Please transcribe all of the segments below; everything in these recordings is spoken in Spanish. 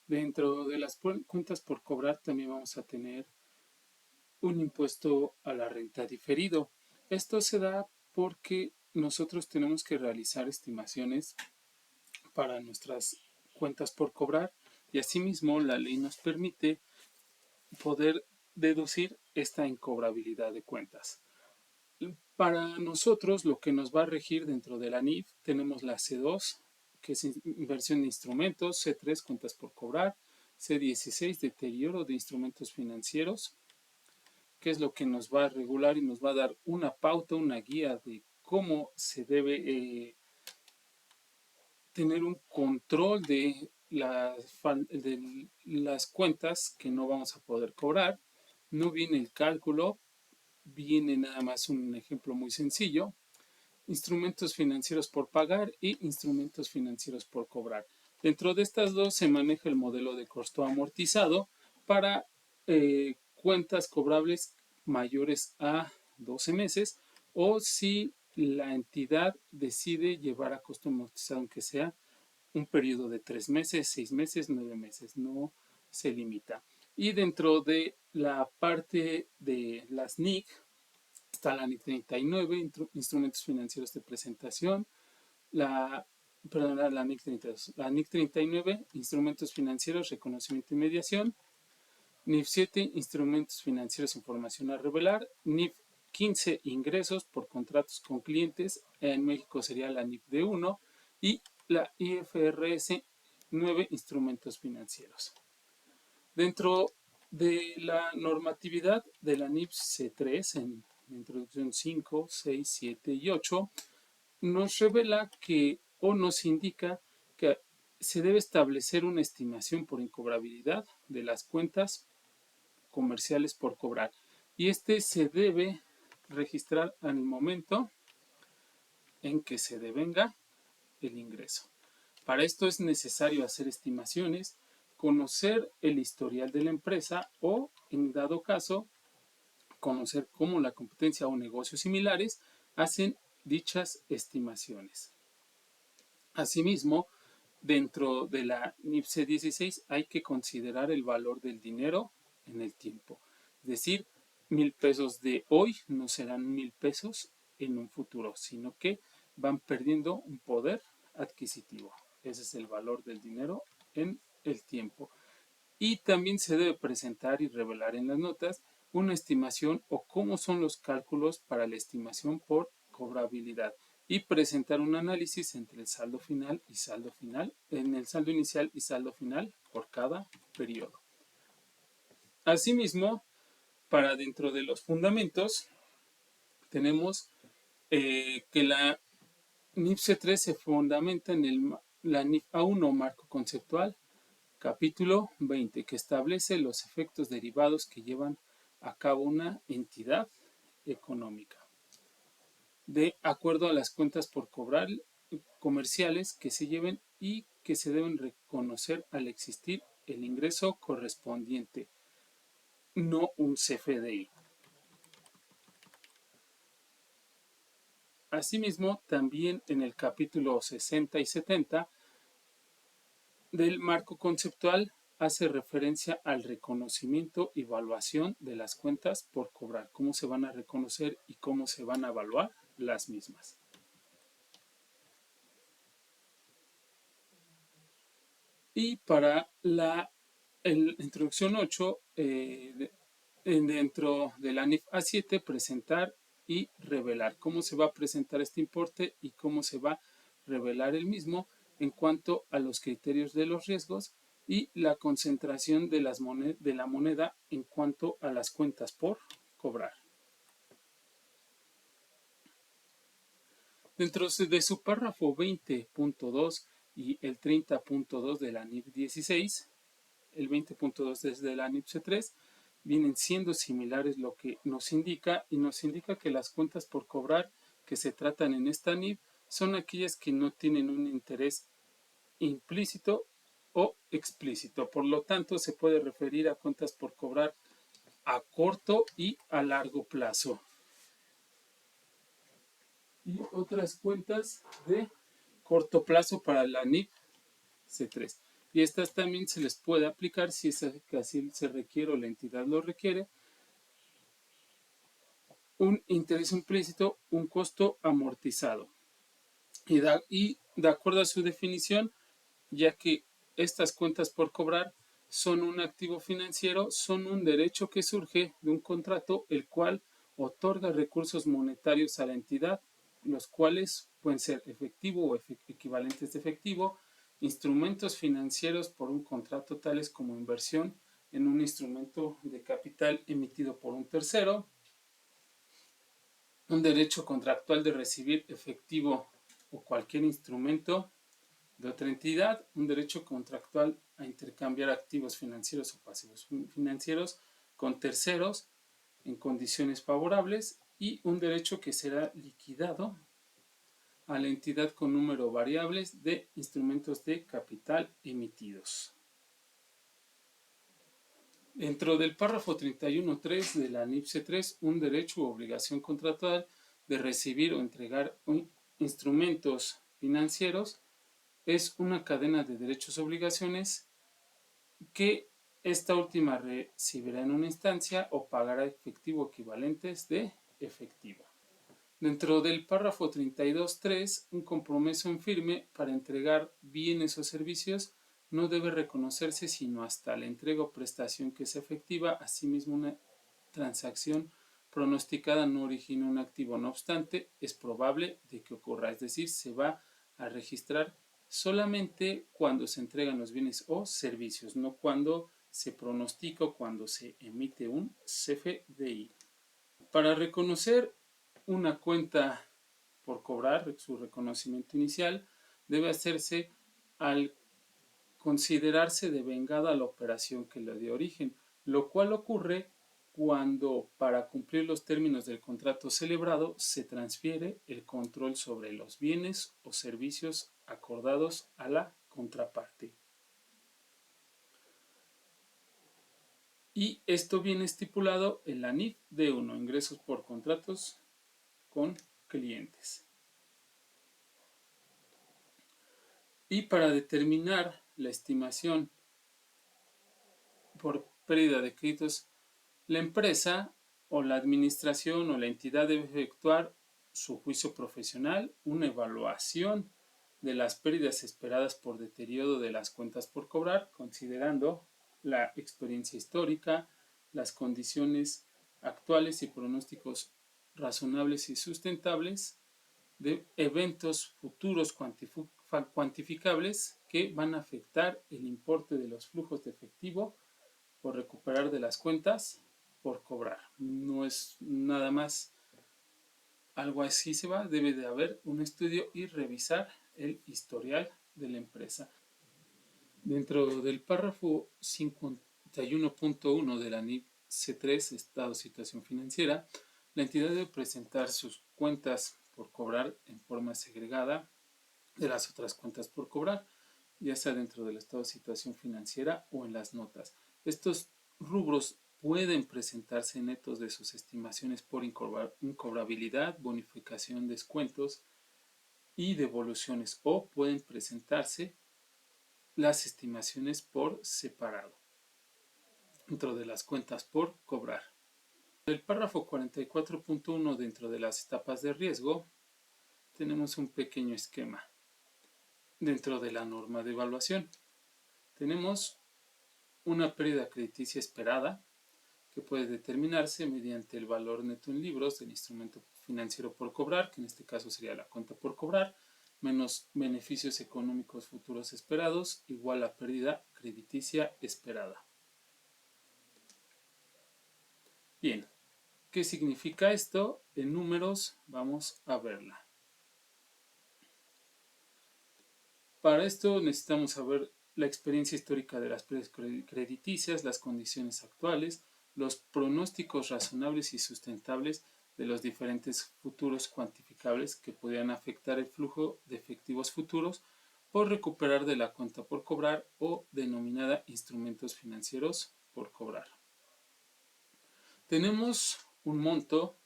Dentro de las cuentas por cobrar también vamos a tener un impuesto a la renta diferido. Esto se da porque nosotros tenemos que realizar estimaciones para nuestras cuentas por cobrar y asimismo la ley nos permite poder deducir esta incobrabilidad de cuentas. Para nosotros lo que nos va a regir dentro de la NIF tenemos la C2, que es inversión de instrumentos, C3 cuentas por cobrar, C16 deterioro de instrumentos financieros, que es lo que nos va a regular y nos va a dar una pauta, una guía de cómo se debe tener un control de las cuentas que no vamos a poder cobrar. No viene el cálculo, viene nada más un ejemplo muy sencillo. Instrumentos financieros por pagar y instrumentos financieros por cobrar. Dentro de estas dos se maneja el modelo de costo amortizado para cuentas cobrables mayores a 12 meses o si la entidad decide llevar a costo amortizado aunque sea un periodo de 3 meses, 6 meses, 9 meses, no se limita. Y dentro de la parte de las NIC está la NIC 39, instrumentos financieros de presentación, la, perdón, la NIC 32, la NIC 39, instrumentos financieros, reconocimiento y mediación, NIF 7, instrumentos financieros, información a revelar, NIF 15, ingresos por contratos con clientes, en México sería la NIF D1 y la IFRS 9, instrumentos financieros. Dentro de la normatividad de la NIF C3 en introducción 5, 6, 7 y 8, nos revela que o nos indica que se debe establecer una estimación por incobrabilidad de las cuentas comerciales por cobrar y este se debe registrar en el momento en que se devenga el ingreso. Para esto es necesario hacer estimaciones, conocer el historial de la empresa o, en dado caso, conocer cómo la competencia o negocios similares hacen dichas estimaciones. Asimismo, dentro de la NIPSE 16 hay que considerar el valor del dinero en el tiempo. Es decir, 1,000 pesos de hoy no serán 1,000 pesos en un futuro, sino que van perdiendo un poder adquisitivo. Ese es el valor del dinero en el tiempo. Y también se debe presentar y revelar en las notas una estimación o cómo son los cálculos para la estimación por cobrabilidad y presentar un análisis entre el saldo final y saldo final, en el saldo inicial y saldo final por cada periodo. Asimismo, para dentro de los fundamentos, tenemos que la NIPSE 3 se fundamenta en la NIF A1 marco conceptual, capítulo 20, que establece los efectos derivados que llevan a cabo una entidad económica, de acuerdo a las cuentas por cobrar comerciales que se lleven y que se deben reconocer al existir el ingreso correspondiente, no un CFDI. Asimismo, también en el capítulo 60 y 70 del marco conceptual hace referencia al reconocimiento y evaluación de las cuentas por cobrar, cómo se van a reconocer y cómo se van a evaluar las mismas. Y para la introducción 8, dentro de la NIF A7, presentar y revelar cómo se va a presentar este importe y cómo se va a revelar el mismo en cuanto a los criterios de los riesgos y la concentración de la moneda en cuanto a las cuentas por cobrar. Dentro de su párrafo 20.2 y el 30.2 de la NIF 16, el 20.2 desde la NIF C3, vienen siendo similares, lo que nos indica que las cuentas por cobrar que se tratan en esta NIF son aquellas que no tienen un interés implícito o explícito. Por lo tanto, se puede referir a cuentas por cobrar a corto y a largo plazo. Y otras cuentas de corto plazo para la NIF C3. Y estas también se les puede aplicar si es que así se requiere o la entidad lo requiere. Un interés implícito, un costo amortizado. Y de acuerdo a su definición, ya que estas cuentas por cobrar son un activo financiero, son un derecho que surge de un contrato el cual otorga recursos monetarios a la entidad, los cuales pueden ser efectivo o equivalentes de efectivo, instrumentos financieros por un contrato tales como inversión en un instrumento de capital emitido por un tercero, un derecho contractual de recibir efectivo o cualquier instrumento de otra entidad, un derecho contractual a intercambiar activos financieros o pasivos financieros con terceros en condiciones favorables y un derecho que será liquidado a la entidad con número variables de instrumentos de capital emitidos. Dentro del párrafo 31.3 de la NIPSE 3, un derecho u obligación contractual de recibir o entregar instrumentos financieros es una cadena de derechos y obligaciones que esta última recibirá en una instancia o pagará efectivo equivalentes de efectivo. Dentro del párrafo 32.3, un compromiso en firme para entregar bienes o servicios no debe reconocerse sino hasta la entrega o prestación que sea efectiva. Asimismo, una transacción pronosticada no origina un activo. No obstante, es probable de que ocurra, es decir, se va a registrar solamente cuando se entregan los bienes o servicios, no cuando se pronostica o cuando se emite un CFDI. Para reconocer una cuenta por cobrar, su reconocimiento inicial debe hacerse al considerarse devengada la operación que le dio origen, lo cual ocurre cuando, para cumplir los términos del contrato celebrado, se transfiere el control sobre los bienes o servicios acordados a la contraparte. Y esto viene estipulado en la NIF D1, ingresos por contratos con clientes. Y para determinar la estimación por pérdida de créditos, la empresa o la administración o la entidad debe efectuar su juicio profesional, una evaluación de las pérdidas esperadas por deterioro de las cuentas por cobrar, considerando la experiencia histórica, las condiciones actuales y pronósticos razonables y sustentables de eventos futuros cuantificables que van a afectar el importe de los flujos de efectivo por recuperar de las cuentas por cobrar. No es nada más algo así se va, debe de haber un estudio y revisar el historial de la empresa. Dentro del párrafo 51.1 de la NIF C3, Estado Situación Financiera, la entidad debe presentar sus cuentas por cobrar en forma segregada de las otras cuentas por cobrar, ya sea dentro del estado de situación financiera o en las notas. Estos rubros pueden presentarse netos de sus estimaciones por incobrabilidad, bonificación, descuentos y devoluciones, o pueden presentarse las estimaciones por separado dentro de las cuentas por cobrar. El párrafo 44.1 dentro de las etapas de riesgo tenemos un pequeño esquema. Dentro de la norma de evaluación tenemos una pérdida crediticia esperada que puede determinarse mediante el valor neto en libros del instrumento financiero por cobrar, que en este caso sería la cuenta por cobrar, menos beneficios económicos futuros esperados, igual a pérdida crediticia esperada. Bien, ¿qué significa esto? En números vamos a verla. Para esto necesitamos saber la experiencia histórica de las pérdidas crediticias, las condiciones actuales, los pronósticos razonables y sustentables de los diferentes futuros cuantificables que podrían afectar el flujo de efectivos futuros por recuperar de la cuenta por cobrar o denominada instrumentos financieros por cobrar. Tenemos un monto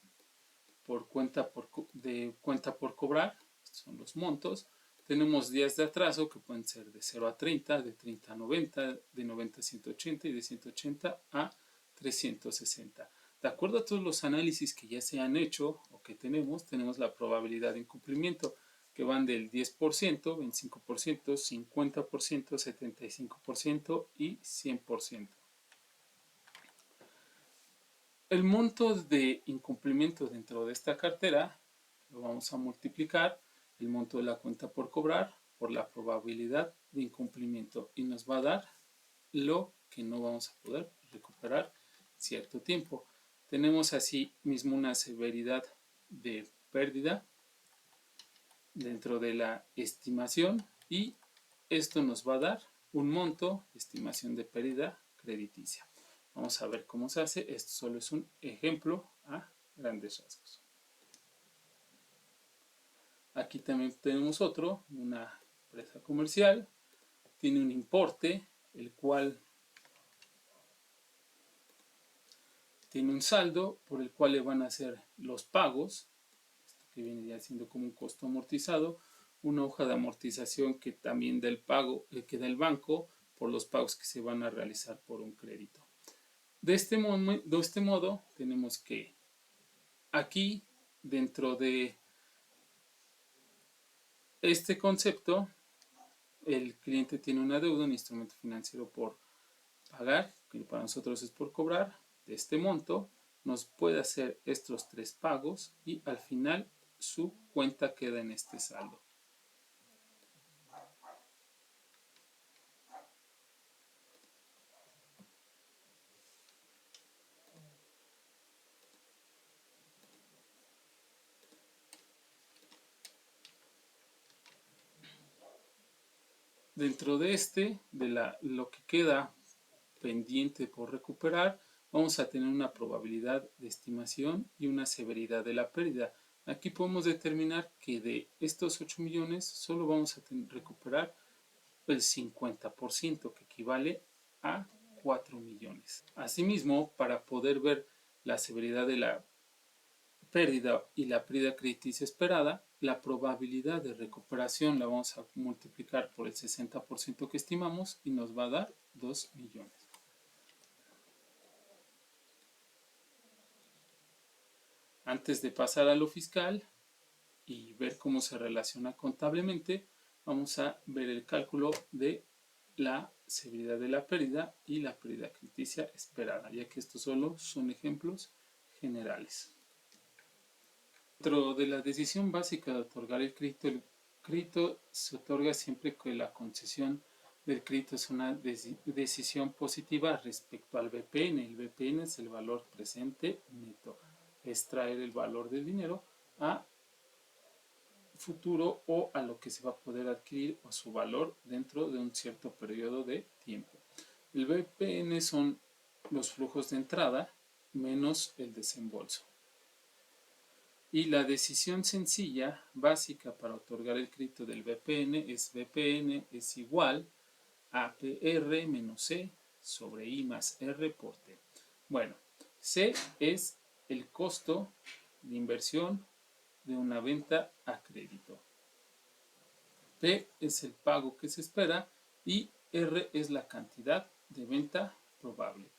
por cuenta por cobrar, estos son los montos. Tenemos días de atraso que pueden ser de 0 a 30, de 30 a 90, de 90 a 180 y de 180 a 360. De acuerdo a todos los análisis que ya se han hecho o que tenemos la probabilidad de incumplimiento que van del 10%, 25%, 50%, 75% y 100%. El monto de incumplimiento dentro de esta cartera lo vamos a multiplicar el monto de la cuenta por cobrar por la probabilidad de incumplimiento y nos va a dar lo que no vamos a poder recuperar cierto tiempo. Tenemos así mismo una severidad de pérdida dentro de la estimación y esto nos va a dar un monto de estimación de pérdida crediticia. Vamos a ver cómo se hace. Esto solo es un ejemplo a grandes rasgos. Aquí también tenemos otro, una empresa comercial, tiene un importe, el cual tiene un saldo por el cual le van a hacer los pagos, esto que viene ya siendo como un costo amortizado, una hoja de amortización que también da el pago, que da el banco por los pagos que se van a realizar por un crédito. De este modo tenemos que aquí dentro de este concepto el cliente tiene una deuda, un instrumento financiero por pagar, que para nosotros es por cobrar, de este monto, nos puede hacer estos 3 pagos y al final su cuenta queda en este saldo. Dentro de lo que queda pendiente por recuperar, vamos a tener una probabilidad de estimación y una severidad de la pérdida. Aquí podemos determinar que de estos 8 millones solo vamos a recuperar el 50%, que equivale a 4 millones. Asimismo, para poder ver la severidad de la pérdida y la pérdida crediticia esperada, la probabilidad de recuperación la vamos a multiplicar por el 60% que estimamos y nos va a dar 2 millones. Antes de pasar a lo fiscal y ver cómo se relaciona contablemente, vamos a ver el cálculo de la severidad de la pérdida y la pérdida crediticia esperada, ya que estos solo son ejemplos generales. Dentro de la decisión básica de otorgar el crédito se otorga siempre que la concesión del crédito es una decisión positiva respecto al BPN. El BPN es el valor presente neto, es traer el valor del dinero a futuro o a lo que se va a poder adquirir o su valor dentro de un cierto periodo de tiempo. El BPN son los flujos de entrada menos el desembolso. Y la decisión sencilla, básica para otorgar el crédito del BPN es igual a PR menos C sobre I más R por T. Bueno, C es el costo de inversión de una venta a crédito. P es el pago que se espera y R es la cantidad de venta probable.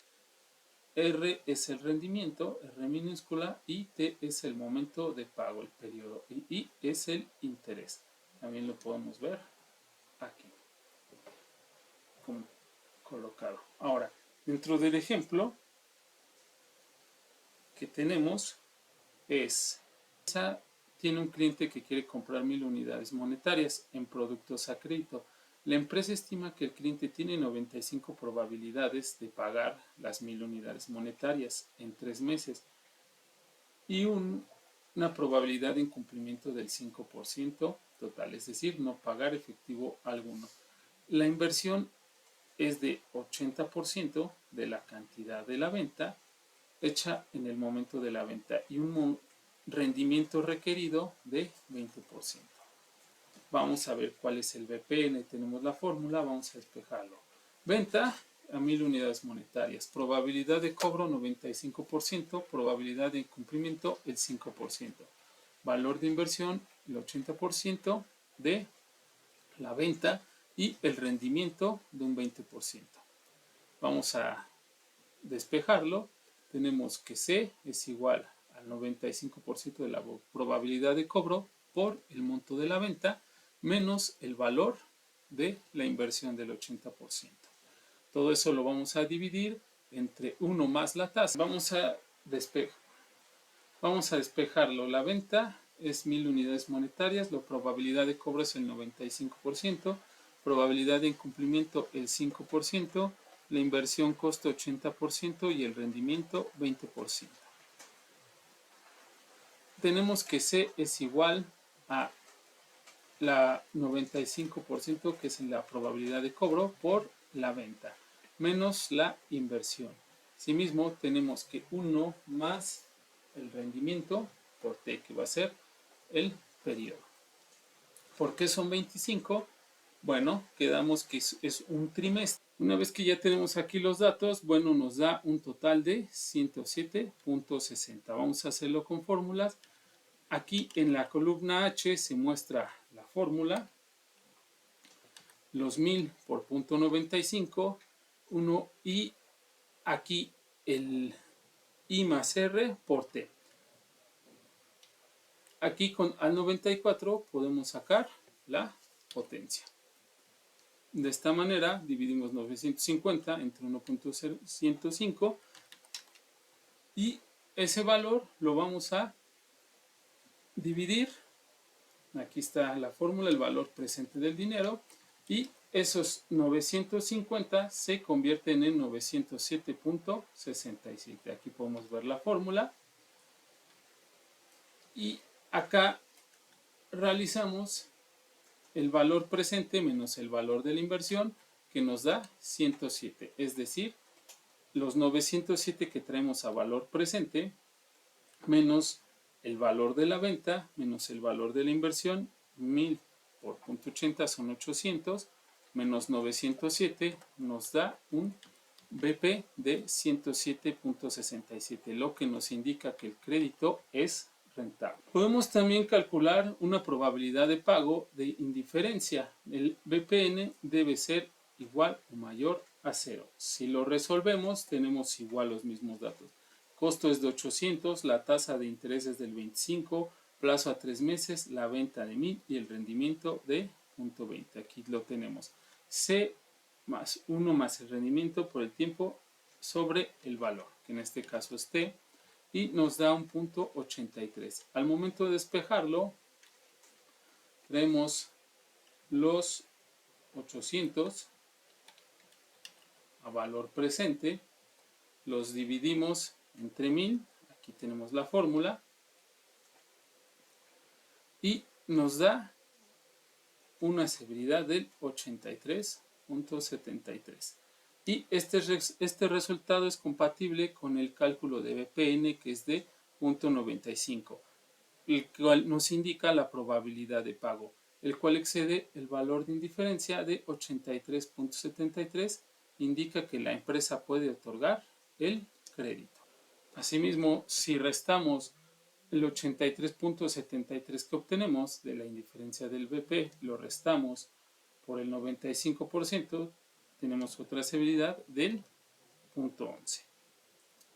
R es el rendimiento, R minúscula, y T es el momento de pago, el periodo, y I es el interés. También lo podemos ver aquí, como colocado. Ahora, dentro del ejemplo que tenemos tiene un cliente que quiere comprar 1000 unidades monetarias en productos a crédito. La empresa estima que el cliente tiene 95 probabilidades de pagar las 1000 unidades monetarias en 3 meses y una probabilidad de incumplimiento del 5% total, es decir, no pagar efectivo alguno. La inversión es de 80% de la cantidad de la venta hecha en el momento de la venta y un rendimiento requerido de 20%. Vamos a ver cuál es el BPN. Tenemos la fórmula, vamos a despejarlo. Venta a 1000 unidades monetarias. Probabilidad de cobro 95%. Probabilidad de incumplimiento el 5%. Valor de inversión el 80% de la venta y el rendimiento de un 20%. Vamos a despejarlo. Tenemos que C es igual al 95% de la probabilidad de cobro por el monto de la venta menos el valor de la inversión del 80%. Todo eso lo vamos a dividir entre 1 más la tasa. Vamos a despejarlo. La venta es 1000 unidades monetarias, la probabilidad de cobro es el 95%, probabilidad de incumplimiento el 5%, la inversión costo 80% y el rendimiento 20%. Tenemos que C es igual a la 95%, que es la probabilidad de cobro por la venta, menos la inversión. Asimismo, tenemos que 1 más el rendimiento por T, que va a ser el periodo. ¿Por qué son 25? Bueno, quedamos que es un trimestre. Una vez que ya tenemos aquí los datos, bueno, nos da un total de 107.60. Vamos a hacerlo con fórmulas. Aquí en la columna H se muestra la fórmula, los 1000 por punto 95, 1 y aquí el I más R por T. Aquí al 94 podemos sacar la potencia. De esta manera dividimos 950 entre 1.105 y ese valor lo vamos a dividir. Aquí está la fórmula, el valor presente del dinero, y esos 950 se convierten en 907.67. Aquí podemos ver la fórmula y acá realizamos el valor presente menos el valor de la inversión, que nos da 107, es decir, los 907 que traemos a valor presente menos el valor de la venta menos el valor de la inversión, 1000 por punto 80 son 800, menos 907 nos da un BP de 107.67, lo que nos indica que el crédito es rentable. Podemos también calcular una probabilidad de pago de indiferencia. El BPN debe ser igual o mayor a 0. Si lo resolvemos, tenemos igual los mismos datos. Costo es de 800, la tasa de interés es del 25, plazo a 3 meses, la venta de 1000 y el rendimiento de 0.20. Aquí lo tenemos. C más 1 más el rendimiento por el tiempo sobre el valor, que en este caso es T, y nos da un punto 83. Al momento de despejarlo, tenemos los 800 a valor presente, los dividimos entre 1000, aquí tenemos la fórmula, y nos da una severidad del 83.73. Y este resultado es compatible con el cálculo de BPN, que es de 0.95, el cual nos indica la probabilidad de pago, el cual excede el valor de indiferencia de 83.73, indica que la empresa puede otorgar el crédito. Asimismo, si restamos el 83.73 que obtenemos de la indiferencia del BP, lo restamos por el 95%, tenemos otra severidad del 0.11.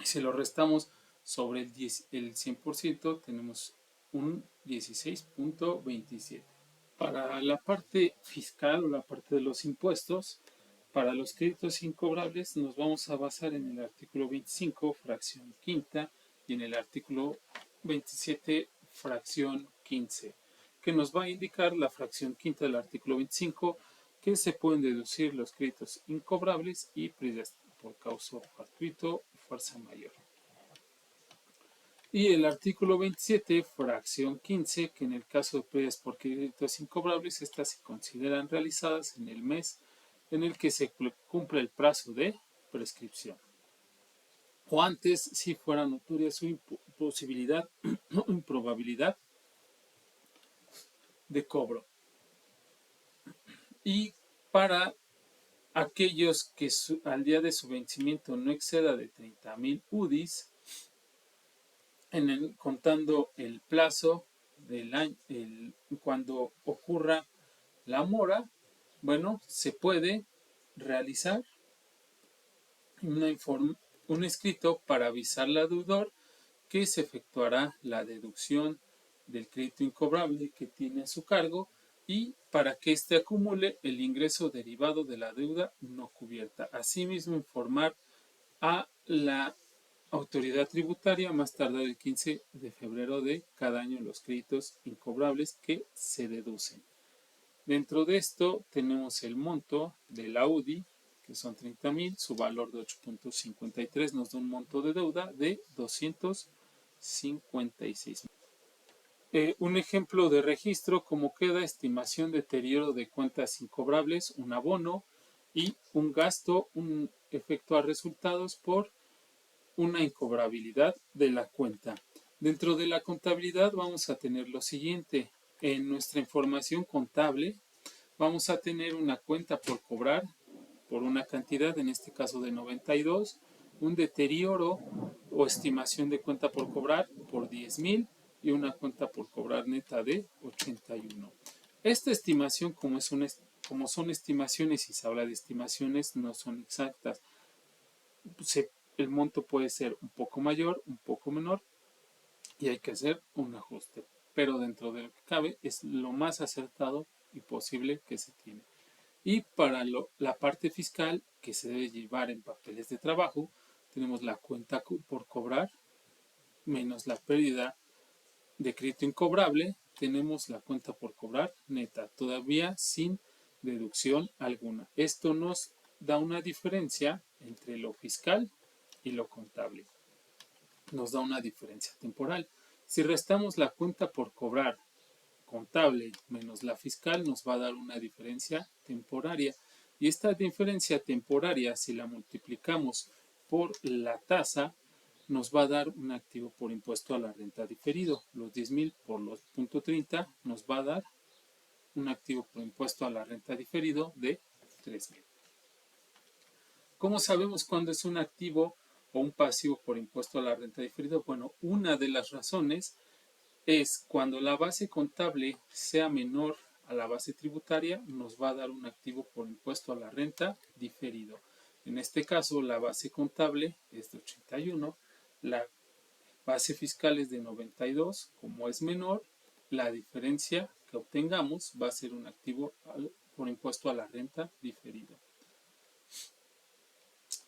Si lo restamos sobre el 100%, tenemos un 16.27. Para la parte fiscal o la parte de los impuestos, para los créditos incobrables nos vamos a basar en el artículo 25, fracción quinta, y en el artículo 27, fracción 15, que nos va a indicar la fracción quinta del artículo 25, que se pueden deducir los créditos incobrables y pérdidas por causa fortuito o fuerza mayor. Y el artículo 27, fracción 15, que en el caso de pérdidas por créditos incobrables, estas se consideran realizadas en el mes en el que se cumple el plazo de prescripción, o antes si fuera notoria su imposibilidad o improbabilidad de cobro. Y para aquellos que al día de su vencimiento no exceda de 30,000 UDIs, contando el plazo del año, cuando ocurra la mora, Bueno, se puede realizar un escrito para avisarle al deudor que se efectuará la deducción del crédito incobrable que tiene a su cargo y para que éste acumule el ingreso derivado de la deuda no cubierta. Asimismo, informar a la autoridad tributaria más tardar el 15 de febrero de cada año los créditos incobrables que se deducen. Dentro de esto tenemos el monto de la UDI, que son 30,000, su valor de 8.53 nos da un monto de deuda de 256,000. Un ejemplo de registro, como queda estimación de deterioro de cuentas incobrables, un abono y un gasto, un efecto a resultados por una incobrabilidad de la cuenta. Dentro de la contabilidad vamos a tener lo siguiente. En nuestra información contable vamos a tener una cuenta por cobrar por una cantidad, en este caso de 92, un deterioro o estimación de cuenta por cobrar por 10,000 y una cuenta por cobrar neta de 81. Esta estimación, como son estimaciones y se habla de estimaciones, no son exactas. El monto puede ser un poco mayor, un poco menor y hay que hacer un ajuste. Pero dentro de lo que cabe es lo más acertado y posible que se tiene. Y para la parte fiscal que se debe llevar en papeles de trabajo, tenemos la cuenta por cobrar menos la pérdida de crédito incobrable, tenemos la cuenta por cobrar neta, todavía sin deducción alguna. Esto nos da una diferencia entre lo fiscal y lo contable. Nos da una diferencia temporal. Si restamos la cuenta por cobrar contable menos la fiscal, nos va a dar una diferencia temporaria. Y esta diferencia temporaria, si la multiplicamos por la tasa, nos va a dar un activo por impuesto a la renta diferido. Los 10,000 por los .30 nos va a dar un activo por impuesto a la renta diferido de 3,000. ¿Cómo sabemos cuándo es un activo o un pasivo por impuesto a la renta diferido? Bueno, una de las razones es cuando la base contable sea menor a la base tributaria, nos va a dar un activo por impuesto a la renta diferido. En este caso, la base contable es de 81, la base fiscal es de 92. Como es menor, la diferencia que obtengamos va a ser un activo por impuesto a la renta diferido.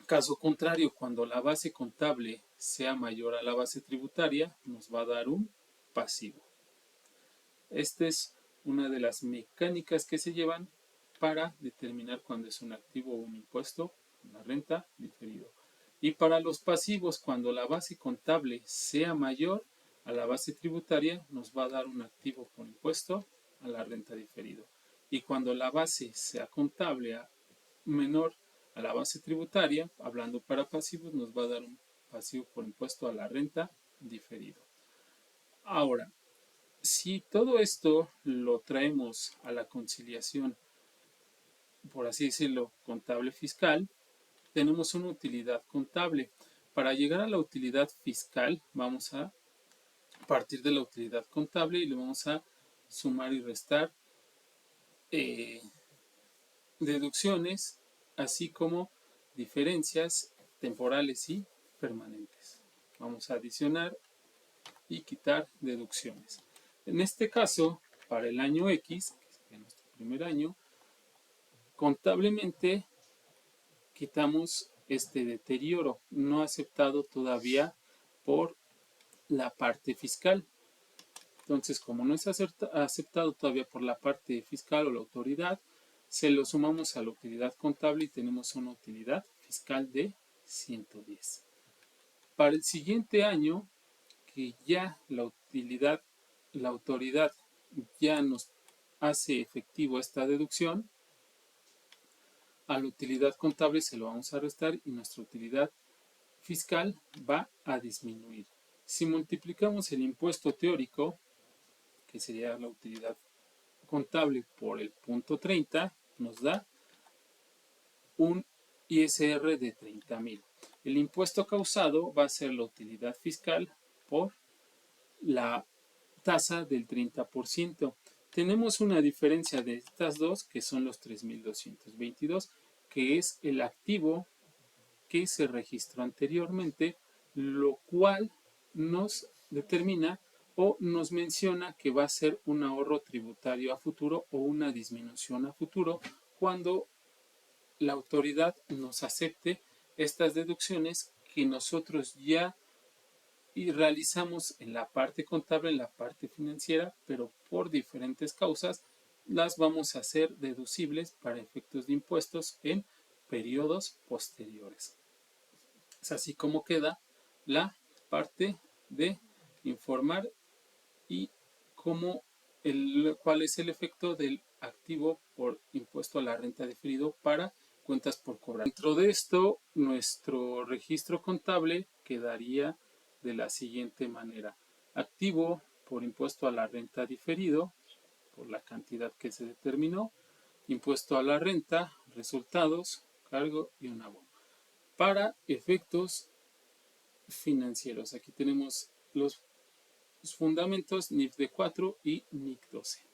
Caso contrario, cuando la base contable sea mayor a la base tributaria, nos va a dar un pasivo. Esta es una de las mecánicas que se llevan para determinar cuándo es un activo o un impuesto, una renta diferido. Y para los pasivos, cuando la base contable sea mayor a la base tributaria, nos va a dar un activo por impuesto a la renta diferido. Y cuando la base sea contable menor a la base tributaria, hablando para pasivos, nos va a dar un pasivo por impuesto a la renta diferido. Ahora, si todo esto lo traemos a la conciliación, por así decirlo, contable fiscal, tenemos una utilidad contable. Para llegar a la utilidad fiscal, vamos a partir de la utilidad contable y le vamos a sumar y restar deducciones, así como diferencias temporales y permanentes. Vamos a adicionar y quitar deducciones. En este caso, para el año X, que es nuestro primer año, contablemente quitamos este deterioro no aceptado todavía por la parte fiscal. Entonces, como no es aceptado todavía por la parte fiscal o la autoridad, se lo sumamos a la utilidad contable y tenemos una utilidad fiscal de 110. Para el siguiente año, que ya la autoridad ya nos hace efectivo esta deducción, a la utilidad contable se lo vamos a restar y nuestra utilidad fiscal va a disminuir. Si multiplicamos el impuesto teórico, que sería la utilidad contable por el punto 30, nos da un ISR de 30,000. El impuesto causado va a ser la utilidad fiscal por la tasa del 30%. tenemos una diferencia de estas dos, que son los 3.222, que es el activo que se registró anteriormente, lo cual nos determina o nos menciona que va a ser un ahorro tributario a futuro o una disminución a futuro cuando la autoridad nos acepte estas deducciones que nosotros ya realizamos en la parte contable, en la parte financiera, pero por diferentes causas las vamos a hacer deducibles para efectos de impuestos en periodos posteriores. Es así como queda la parte de informar y cuál es el efecto del activo por impuesto a la renta diferido para cuentas por cobrar. Dentro de esto, nuestro registro contable quedaría de la siguiente manera. Activo por impuesto a la renta diferido, por la cantidad que se determinó. Impuesto a la renta, resultados, cargo y un abono. Para efectos financieros, aquí tenemos los fundamentos NIF D4 y NIC 12.